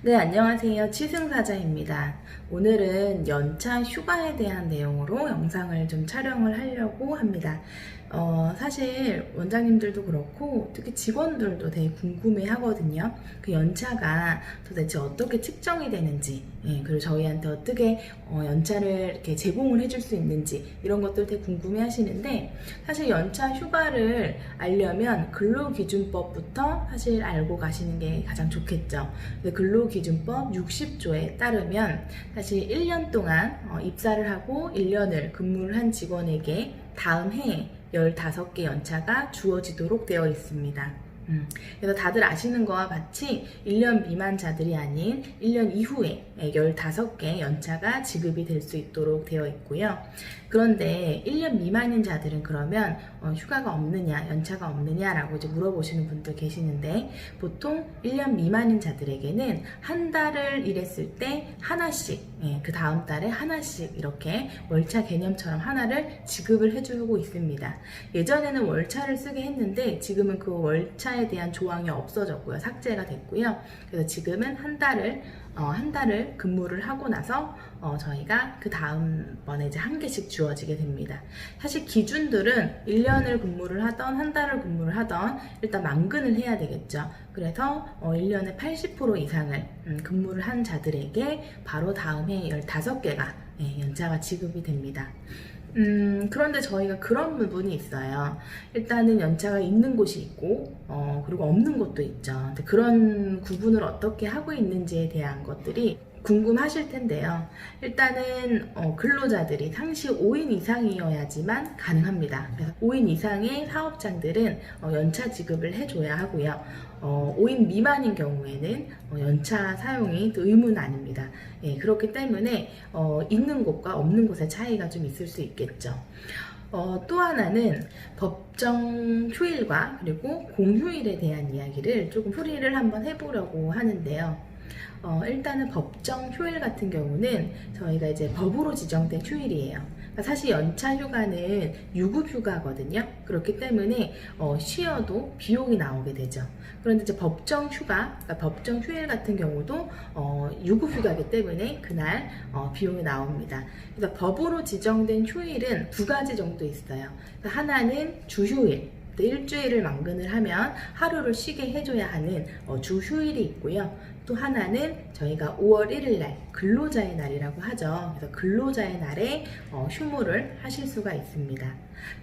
네, 안녕하세요. 치승사자입니다. 오늘은 연차 휴가에 대한 내용으로 영상을 좀 촬영을 하려고 합니다. 사실 원장님들도 그렇고 특히 직원들도 되게 궁금해 하거든요. 그 연차가 도대체 어떻게 측정이 되는지, 그리고 저희한테 어떻게 연차를 이렇게 제공을 해줄 수 있는지 이런 것들 되게 궁금해 하시는데, 사실 연차 휴가를 알려면 근로기준법부터 사실 알고 가시는 게 가장 좋겠죠. 근로기준법 60조에 따르면 사실 1년 동안 입사를 하고 1년을 근무를 한 직원에게 다음 해에 15개 연차가 주어지도록 되어 있습니다. 그래서 다들 아시는 거와 같이 1년 미만자들이 아닌 1년 이후에 15개 연차가 지급이 될 수 있도록 되어 있고요. 그런데 1년 미만인 자들은 그러면 휴가가 없느냐, 연차가 없느냐라고 이제 물어보시는 분들 계시는데, 보통 1년 미만인 자들에게는 한 달을 일했을 때 하나씩, 그 다음 달에 하나씩 이렇게 월차 개념처럼 하나를 지급을 해주고 있습니다. 예전에는 월차를 쓰게 했는데 지금은 그 월차에 대한 조항이 없어졌고요. 삭제가 됐고요. 그래서 지금은 한 달을 근무를 하고 나서 저희가 그 다음번에 이제 한 개씩 주어지게 됩니다. 사실 기준들은 1년을 근무를 하던 한 달을 근무를 하던 일단 만근을 해야 되겠죠. 그래서 1년에 80% 이상을 근무를 한 자들에게 바로 다음 해 15개가 연차가 지급이 됩니다. 그런데 저희가 그런 부분이 있어요. 일단은 연차가 있는 곳이 있고, 그리고 없는 곳도 있죠. 근데 그런 구분을 어떻게 하고 있는지에 대한 것들이 궁금하실 텐데요. 일단은 근로자들이 상시 5인 이상이어야지만 가능합니다. 그래서 5인 이상의 사업장들은 연차 지급을 해줘야 하고요. 5인 미만인 경우에는 연차 사용이 또 의무는 아닙니다. 그렇기 때문에 있는 곳과 없는 곳의 차이가 좀 있을 수 있겠죠. 또 하나는 법정 휴일과 그리고 공휴일에 대한 이야기를 조금 풀이를 한번 해보려고 하는데요. 일단은 법정 휴일 같은 경우는 저희가 이제 법으로 지정된 휴일이에요. 그러니까 사실 연차 휴가는 유급 휴가거든요. 그렇기 때문에 쉬어도 비용이 나오게 되죠. 그런데 이제 법정 휴가, 그러니까 법정 휴일 같은 경우도 유급 휴가이기 때문에 그날 비용이 나옵니다. 그래서 법으로 지정된 휴일은 두 가지 정도 있어요. 그러니까 하나는 주휴일, 일주일을 만근을 하면 하루를 쉬게 해줘야 하는 주휴일이 있고요. 또 하나는 저희가 5월 1일 날 근로자의 날이라고 하죠. 그래서 근로자의 날에 휴무를 하실 수가 있습니다.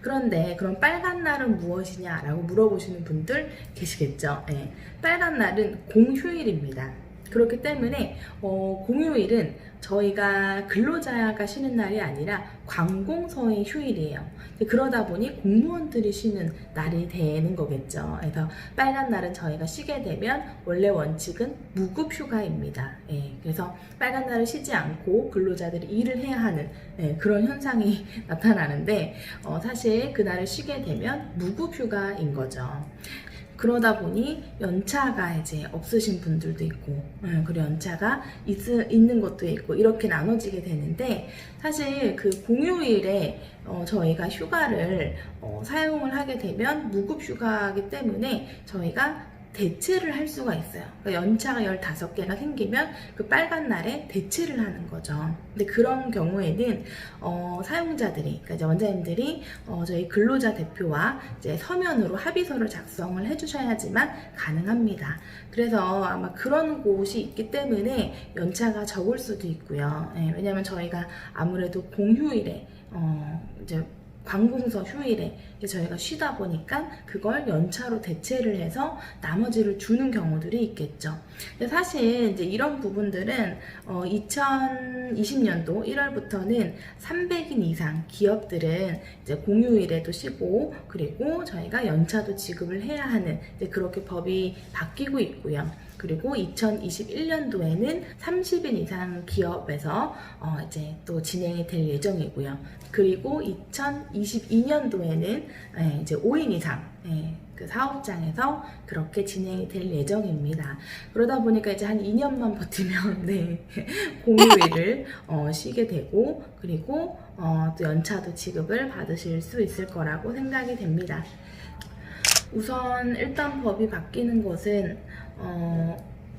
그런데 그럼 빨간 날은 무엇이냐라고 물어보시는 분들 계시겠죠. 빨간 날은 공휴일입니다. 그렇기 때문에 공휴일은 저희가 근로자가 쉬는 날이 아니라 관공서의 휴일이에요. 그러다 보니 공무원들이 쉬는 날이 되는 거겠죠. 그래서 빨간 날은 저희가 쉬게 되면 원래 원칙은 무급 휴가입니다. 그래서 빨간 날을 쉬지 않고 근로자들이 일을 해야 하는 그런 현상이 나타나는데, 사실 그 날을 쉬게 되면 무급 휴가인 거죠. 그러다 보니 연차가 이제 없으신 분들도 있고, 그리고 연차가 있는 것도 있고, 이렇게 나눠지게 되는데, 사실 그 공휴일에 저희가 휴가를 사용을 하게 되면 무급 휴가이기 때문에 저희가 대체를 할 수가 있어요. 그러니까 연차가 15개가 생기면 그 빨간 날에 대체를 하는 거죠. 근데 그런 경우에는 사용자들이, 그러니까 이제 원장님들이 저희 근로자 대표와 이제 서면으로 합의서를 작성을 해주셔야지만 가능합니다. 그래서 아마 그런 곳이 있기 때문에 연차가 적을 수도 있고요. 왜냐면 저희가 아무래도 공휴일에 이제 관공서 휴일에 저희가 쉬다 보니까 그걸 연차로 대체를 해서 나머지를 주는 경우들이 있겠죠. 근데 사실 이제 이런 부분들은 2020년도 1월부터는 300인 이상 기업들은 이제 공휴일에도 쉬고, 그리고 저희가 연차도 지급을 해야 하는 이제 그렇게 법이 바뀌고 있고요. 그리고 2021년도에는 30인 이상 기업에서 이제 또 진행이 될 예정이고요. 그리고 2022년도에는 이제 5인 이상 그 사업장에서 그렇게 진행이 될 예정입니다. 그러다 보니까 이제 한 2년만 버티면 공휴일을 쉬게 되고, 그리고 또 연차도 지급을 받으실 수 있을 거라고 생각이 됩니다. 우선 일단 법이 바뀌는 것은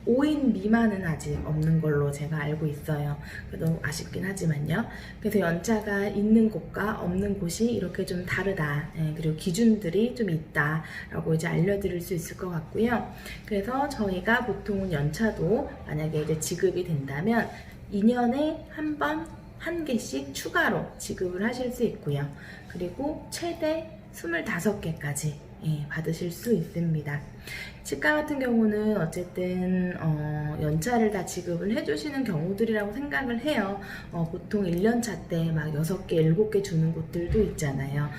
5인 미만은 아직 없는 걸로 제가 알고 있어요. 그래도 아쉽긴 하지만요. 그래서 연차가 있는 곳과 없는 곳이 이렇게 좀 다르다. 그리고 기준들이 좀 있다라고 이제 알려드릴 수 있을 것 같고요. 그래서 저희가 보통은 연차도 만약에 이제 지급이 된다면 2년에 한 번 한 개씩 추가로 지급을 하실 수 있고요. 그리고 최대 25개까지 받으실 수 있습니다. 치과 같은 경우는 어쨌든 연차를 다 지급을 해주시는 경우들이라고 생각을 해요. 보통 1년차 때 막 6개, 7개 주는 곳들도 있잖아요.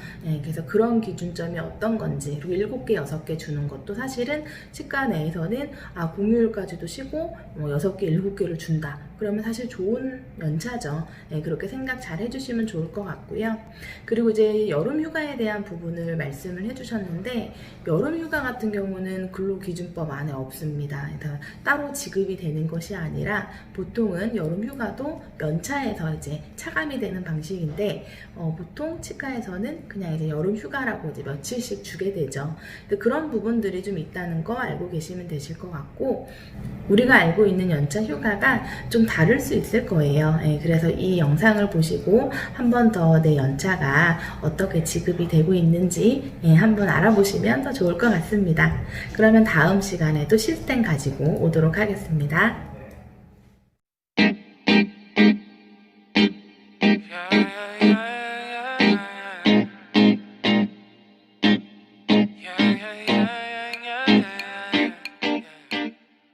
그래서 그런 기준점이 어떤 건지, 그리고 7개, 6개 주는 것도 사실은 치과 내에서는 공휴일까지도 쉬고 6개, 7개를 준다. 그러면 사실 좋은 연차죠. 그렇게 생각 잘 해주시면 좋을 것 같고요. 그리고 이제 여름 휴가에 대한 부분을 말씀을 해주셨는데, 여름 휴가 같은 경우는 근로기준법 안에 없습니다. 그래서 따로 지급이 되는 것이 아니라 보통은 여름 휴가도 연차에서 이제 차감이 되는 방식인데, 보통 치과에서는 그냥 이제 여름 휴가라고 이제 며칠씩 주게 되죠. 그런 부분들이 좀 있다는 거 알고 계시면 되실 것 같고, 우리가 알고 있는 연차 휴가가 좀 다를 수 있을 거예요. 그래서 이 영상을 보시고 한 번 더 내 연차가 어떻게 지급이 되고 있는지 한번 알아보시면 더 좋을 것 같습니다. 그러면 다음 시간에도 시스템 가지고 오도록 하겠습니다.